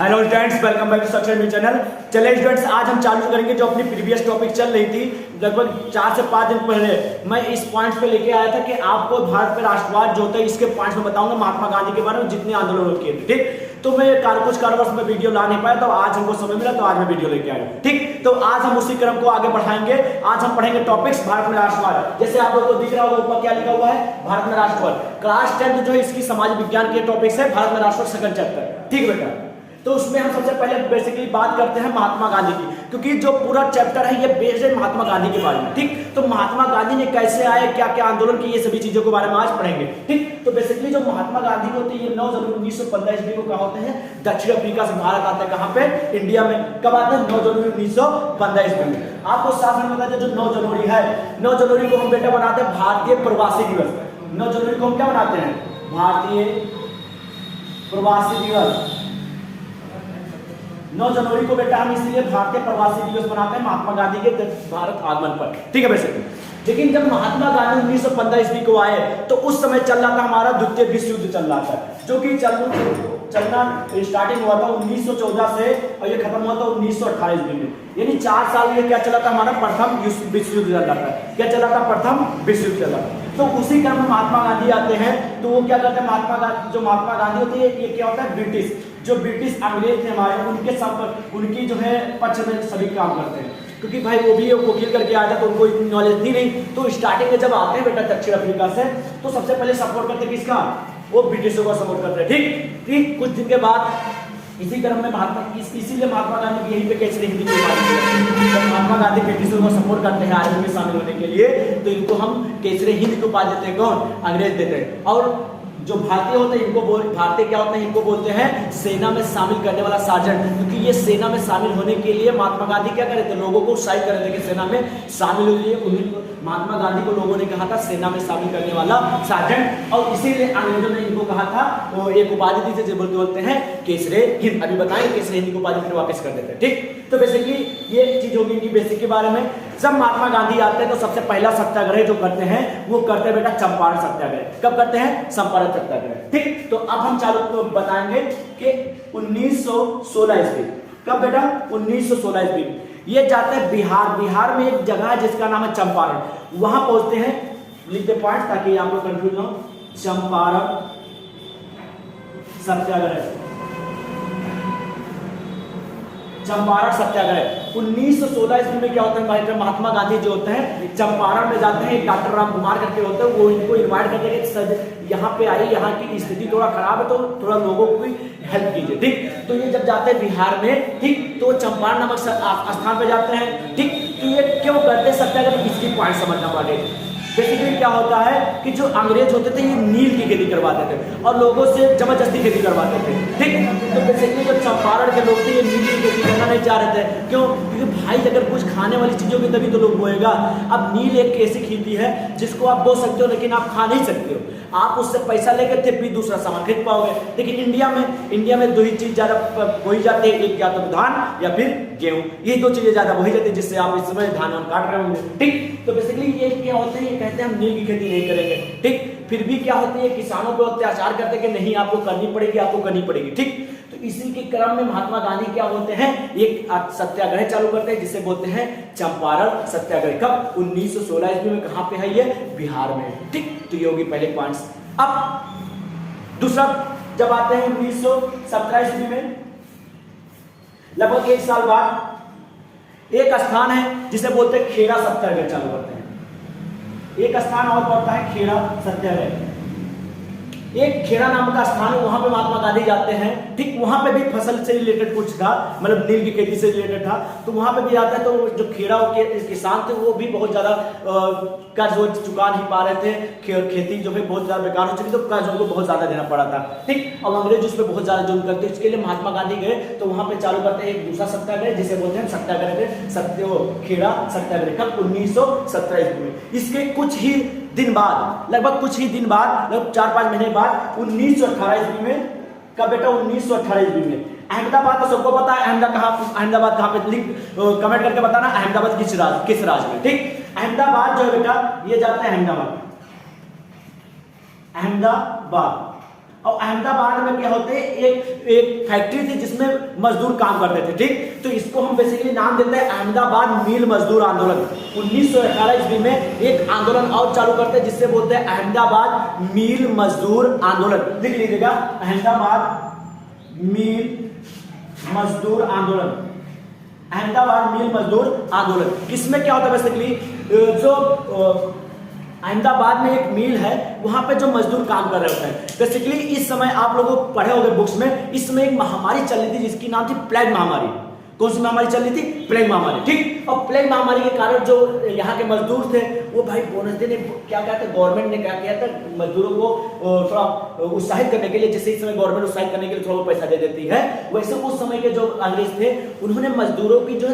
Hello students, welcome back to success new channel. चलिए students, आज हम चालू करेंगे जो अपनी प्रीवियस टॉपिक चल रही थी। लगभग 4 से 5 दिन पहले मैं इस पॉइंट्स पे लेके आया था कि आपको भारत में राष्ट्रवाद जो होता है इसके पॉइंट्स में बताऊंगा, महात्मा गांधी के बारे में जितने आंदोलन किए थे। ठीक, तो मैं कुछ कारणवश में वीडियो ला नहीं पाया, तो आज हमको समय मिला तो आज मैं वीडियो लेके आया। ठीक, तो आज हम उसी क्रम को आगे बढ़ाएंगे। आज हम पढ़ेंगे टॉपिक्स भारत में राष्ट्रवाद। जैसे आप लोग को दिख रहा होगा ऊपर क्या लिखा हुआ है, भारत में राष्ट्रवाद। क्लास 10 जो है इसकी समाज विज्ञान के टॉपिक्स है, भारत में राष्ट्रवाद सेकंड चैप्टर। ठीक बेटा, तो उसमें हम सबसे पहले बेसिकली बात करते हैं महात्मा गांधी की, क्योंकि जो पूरा चैप्टर है ये बेस्ड है महात्मा गांधी के बारे में। ठीक, तो महात्मा गांधी ने कैसे आए, क्या क्या आंदोलन किए, ये सभी चीजों के बारे में आज पढ़ेंगे। ठीक, तो बेसिकली जो महात्मा गांधी होते हैं ये 9 जनवरी 1915 ईस्वी को कहाँ होते हैं, दक्षिण अफ्रीका से भारत आते हैं। कहाँ पे, इंडिया में। कब आते हैं, 9 जनवरी 1915 ईस्वी में। आपको साफ में बताते जो 9 जनवरी है, 9 जनवरी को हम बेटा बनाते हैं भारतीय प्रवासी दिवस। 9 जनवरी को हम क्या बनाते हैं, भारतीय प्रवासी दिवस। 9 जनवरी को बेटा हम इसलिए भारतीय प्रवासी दिवस मनाते हैं महात्मा गांधी के भारत आगमन पर। ठीक है वैसे, लेकिन जब महात्मा गांधी 1915 ईस्वी को आए तो उस समय चल रहा था हमारा द्वितीय विश्व युद्ध चल रहा था, जो कि चलना स्टार्टिंग हुआ था 1914 से और ये खत्म हुआ था 1918 ईस्वी में। यानी 4 साल ये क्या चला था, हमारा प्रथम विश्व युद्ध चल रहा था। क्या चला था, प्रथम विश्व युद्ध चल रहा था। तो उसी क्रम में महात्मा गांधी आते हैं, तो वो क्या करते हैं, महात्मा गांधी होती है, ये क्या होता है, ब्रिटिश जो ब्रिटिश अंग्रेज थे हमारे, उनके संपर्क, उनकी जो है पक्ष में सभी काम करते हैं, क्योंकि भाई वो भी वकील करके आया था तो उनको इतनी नॉलेज थी नहीं। तो स्टार्टिंग में जब आते हैं बेटा दक्षिण अफ्रीका से, तो सबसे पहले सपोर्ट करते हैं किसका, वो ब्रिटिशों का सपोर्ट करते हैं। ठीक, कुछ दिन के बाद इसी क्रम में इसीलिए महात्मा गांधी की यहीं पे केसरी हिंद की बात है। जब महात्मा गांधी ब्रिटिशों को सपोर्ट करते हैं आर्मी में शामिल होने के लिए, तो इनको हम केसरी हिंद को पा देते हैं, कौन, अंग्रेज देते हैं। और जो भारतीय होते हैं इनको भारतीय क्या होते हैं, इनको बोलते हैं सेना में शामिल करने वाला सार्जेंट, क्योंकि ये सेना में शामिल होने के लिए महात्मा गांधी क्या करे थे, लोगों को उत्साहित कर रहे थे कि सेना में शामिल होइए। उन्हीं महात्मा गांधी को लोगों ने कहा था सेना में शामिल करने वाला सार्जेंट, और इसीलिए अंग्रेजों ने इनको कहा था, वो एक उपाधि दी थी बोलते हैं केसरे हिंद। अभी बताएंगे केसरे हिंद की उपाधि फिर वापस कर देते हैं। ठीक, तो बेसिकली ये चीज होगी इनकी बेसिक के बारे में। जब महात्मा गांधी आते हैं तो सबसे पहला सत्याग्रह जो करते हैं वो करते हैं बेटा चंपारण सत्याग्रह। कब करते हैं, चंपारण सत्याग्रह। ठीक, तो अब हम चालू तो बताएंगे कि 1916 ईस्वी। कब बेटा, 1916 ईस्वी में ये जाते हैं बिहार में एक जगह है जिसका नाम है चंपारण। वहां पहुंचते हैं, लिखते पॉइंट ताकि आप लोग कंफ्यूज ना हो। चंपारण सत्याग्रह, चंपारण सत्याग्रह 1916 ईस्वी में क्या होता है, महात्मा गांधी जो होते हैं चंपारण में जाते हैं। डॉक्टर राम कुमार करके होते हैं, वो इनको इनवाइट करते हैं यहाँ पे आइए, यहाँ की स्थिति थोड़ा खराब है तो थोड़ा लोगों को हेल्प कीजिए। ठीक, तो ये जब जाते हैं बिहार में, ठीक, तो चंपारण नामक स्थान पे जाते हैं। ठीक, तो ये क्यों करते हैं सत्याग्रह, इसकी पॉइंट समझना पड़ेगा। बेसिकली क्या होता है कि जो अंग्रेज होते थे ये नील की खेती करवाते थे और लोगों से जबरदस्ती खेती करवाते थे। ठीक, तो बेसिकली जो चंपारण के लोग थे ये नील की खेती करना नहीं चाह रहे थे। क्यों, क्योंकि भाई अगर कुछ खाने वाली चीजों की तभी तो लोग बोएगा। अब नील एक ऐसी खेती है जिसको आप बो सकते हो लेकिन आप खा नहीं सकते हो। आप उससे पैसा लेकर थे फिर दूसरा सामान खरीद पाओगे। लेकिन इंडिया में 2 ही चीज ज्यादा बोई जाती है, एक या तो धान या फिर गेहूं। ये 2 चीजें ज्यादा बोई जाती है, जिससे आप इस समय धान काट रहे होंगे। ठीक, तो बेसिकली ये क्या होते हैं, कहते हैं हम नील की खेती नहीं करेंगे। ठीक, फिर भी क्या होती है, किसानों पर अत्याचार करते हैं कि नहीं आपको करनी पड़ेगी, आपको करनी पड़ेगी। ठीक, तो इसी के क्रम में महात्मा गांधी क्या बोलते हैं, एक सत्याग्रह चालू करते हैं जिसे बोलते हैं चंपारण सत्याग्रह। कब, 1916 ईस्वी में। कहां पे है ये, बिहार में। ठीक, तो ये होगी पहले पॉइंट्स। अब दूसरा जब आते हैं 1917 ईस्वी में, लगभग 1 साल बाद एक स्थान है जिसे बोलते हैं खेड़ा सत्याग्रह चालू करते हैं। एक स्थान और पड़ता है खेड़ा सत्याग्रह। एक खेड़ा नाम का स्थान है, वहां पे महात्मा गांधी जाते हैं। ठीक, वहां पे भी फसल से रिलेटेड कुछ था, मतलब नील की खेती से रिलेटेड था, तो वहां पे भी जाता है। तो जो खेड़ा के किसान थे वो भी बहुत ज्यादा कर्ज चुका नहीं पा रहे थे, खेती जो है बहुत ज्यादा बेकार हो चुकी, तो कर्ज उनको बहुत ज्यादा देना पड़ा था। ठीक, और अंग्रेज उस पर बहुत ज्यादा जुल्म करते, इसके लिए महात्मा गांधी गए तो वहां पे चालू करते हैं एक दूसरा सत्याग्रह जिसे बोलते हैं सत्याग्रह खेड़ा सत्याग्रह। कब, 1917 ईस्वी में। इसके कुछ ही दिन बाद, लगभग कुछ ही दिन बाद, लगभग 4-5 महीने बाद 1918 ईस्वी में। कब बेटा, 1918 ईस्वी में। अहमदाबाद तो सबको पता है, अहमदाबाद कहाँ पे, लिंक कमेंट करके बताना अहमदाबाद किस राज्य में। ठीक, अहमदाबाद जो है बेटा ये जाता है अहमदाबाद। और अहमदाबाद में क्या होते हैं, एक फैक्ट्री थी जिसमें मजदूर काम करते थे, ठीक। तो इसको हम बेसिकली नाम देते हैं अहमदाबाद मिल मजदूर आंदोलन। 1918 ईस्वी में एक आंदोलन और चालू करते हैं जिससे बोलते हैं अहमदाबाद मिल मजदूर आंदोलन। लिख लीजिएगा, अहमदाबाद मिल मजदूर आंदोलन, अहमदाबाद मिल मजदूर आंदोलन। इसमें क्या होता है बेसिकली, जो अहमदाबाद में एक मिल है, वहां पे जो मजदूर काम कर रहे होते हैं। बेसिकली इस समय आप लोगों को पढ़े होंगे बुक्स में, इस समय एक महामारी चल रही थी जिसकी नाम थी प्लेग महामारी। कौन सी महामारी चल रही थी? प्लेग महामारी, ठीक। और प्लेग महामारी के कारण जो यहाँ के मजदूर थे वो भाई बोनस देने क्या कहते हैं, गवर्नमेंट ने क्या किया था, मजदूरों को थोड़ा उत्साहित करने के लिए, जैसे इस समय गवर्नमेंट उत्साहित करने के लिए थोड़ा पैसा दे देती है, वैसे उस समय के जो अंग्रेज थे उन्होंने मजदूरों की जो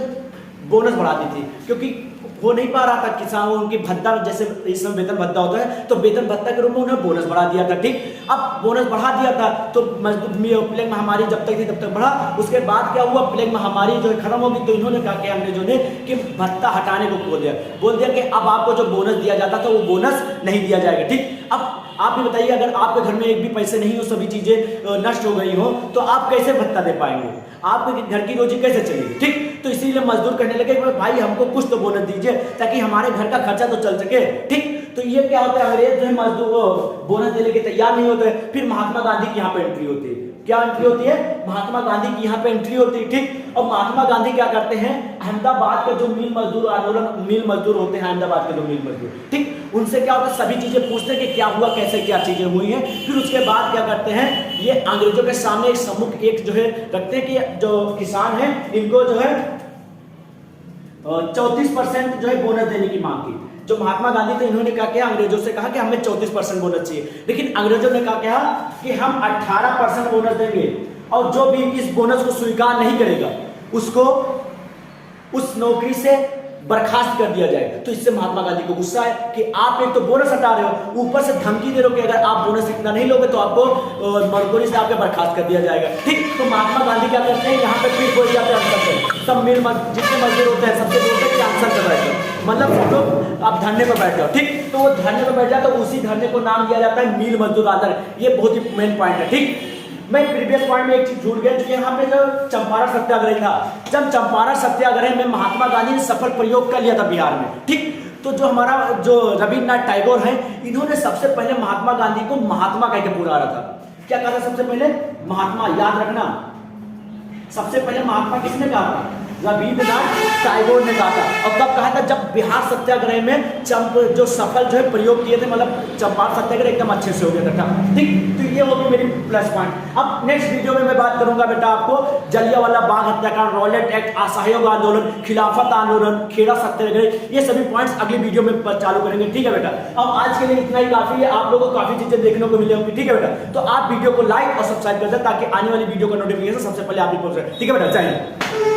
बोनस बढ़ा दी थी, क्योंकि हो नहीं पा रहा था किसान, उनकी भत्ता, जैसे इस समय वेतन भत्ता होता है तो वेतन भत्ता के रूप में उन्हें बोनस बढ़ा दिया था, ठीक। अब बोनस बढ़ा दिया था तो प्लेग महामारी जब तक थी तब तक बढ़ा। उसके बाद क्या हुआ, प्लेग महामारी जो है खत्म होगी तो इन्होंने क्या किया अंग्रेजों ने कि भत्ता हटाने को बोल दिया कि अब आपको जो बोनस दिया जाता था वो बोनस नहीं दिया जाएगा, ठीक। अब आप भी बताइए, अगर आपके घर में एक भी पैसे नहीं हो, सभी चीजें नष्ट हो गई हो, तो आप कैसे भत्ता दे पाएंगे, आपके घर की रोजी कैसे चलेगी, ठीक। तो इसीलिए मजदूर कहने लगे भाई हमको कुछ तो बोनस दीजिए ताकि हमारे घर का खर्चा तो चल सके, ठीक। तो ये क्या होता है, अंग्रेज जो है मजदूर बोनस देने के तैयार नहीं होते। फिर महात्मा गांधी की यहाँ पे एंट्री होती है। क्या एंट्री होती है? महात्मा गांधी की यहाँ पे एंट्री होती है, ठीक। और महात्मा गांधी क्या करते हैं, अहमदाबाद के जो मिल मजदूर आंदोलन, मिल मजदूर होते हैं अहमदाबाद के जो मिल मजदूर, ठीक, उनसे क्या होता है, सभी चीजें पूछते हैं कि क्या हुआ, कैसे क्या चीजें हुई हैं। फिर उसके बाद क्या करते हैं, ये अंग्रेजों के सामने एक सम्मुख एक जो है रखते हैं कि जो किसान है इनको जो है 34% जो है बोनस देने की मांग की। जो महात्मा गांधी थे इन्होंने क्या किया, अंग्रेजों से कहा कि हमें 34% बोनस चाहिए, लेकिन अंग्रेजों ने क्या कहा कि हम 18% बोनस देंगे और जो भी इस बोनस को स्वीकार नहीं करेगा उसको उस नौकरी से बर्खास्त कर दिया जाएगा। तो इससे महात्मा गांधी को गुस्सा है कि आप एक तो बोनस हटा रहे हो, ऊपर से धमकी दे रहे हो कि अगर आप बोनस इतना नहीं लोगे तो आपको नौकरी से आपके बर्खास्त कर दिया जाएगा, ठीक। तो महात्मा गांधी क्या करते हैं, यहाँ पे फिर बोल जाते हैं आंसर पे, सब मिल जितने मजदूर होते हैं सबसे बोलते हैं कि आंसर कर बैठ जाओ, मतलब सब लोग आप धरने पर बैठ जाओ, ठीक। तो वो धरने पर बैठ जाए तो उसी धरने को नाम दिया जाता है मिल मजदूर आंदोलन। ये बहुत ही मेन पॉइंट है, ठीक। मैं प्रीवियस पॉइंट में एक चीज भूल गया, जो यहाँ पे जो चंपारण सत्याग्रह था, जब चंपारण सत्याग्रह में महात्मा गांधी ने सफल प्रयोग कर लिया था बिहार में, ठीक। तो जो हमारा जो रविन्द्रनाथ टैगोर है, इन्होंने सबसे पहले महात्मा गांधी को महात्मा कह के पुकारा था। क्या कहा था सबसे पहले? महात्मा। याद रखना, सबसे पहले महात्मा किसने कहा था? रविन्द्रनाथ टैगोर ने कहा था। और कब कहा था? जब बिहार सत्याग्रह में जो सफल जो है प्रयोग किए थे, मतलब चंपारण सत्याग्रह एकदम अच्छे से हो गया था, ठीक। तो ये होगी मेरी प्लस पॉइंट। अब नेक्स्ट वीडियो में मैं बात करूंगा बेटा आपको जलियांवाला बाग हत्याकांड, रॉलेट एक्ट, असहयोग आंदोलन, खिलाफत आंदोलन, खेड़ा सत्याग्रह, ये सभी पॉइंट्स अगली वीडियो में चालू करेंगे, ठीक है बेटा। अब आज के लिए इतना ही काफी है, आप लोगों को काफी चीजें देखने को मिली होंगी, ठीक है बेटा। तो आप वीडियो को लाइक और सब्सक्राइब कर दें ताकि आने वाली वीडियो का नोटिफिकेशन सबसे पहले आप ही पहुंच जाए, ठीक है बेटा। जय हिंद।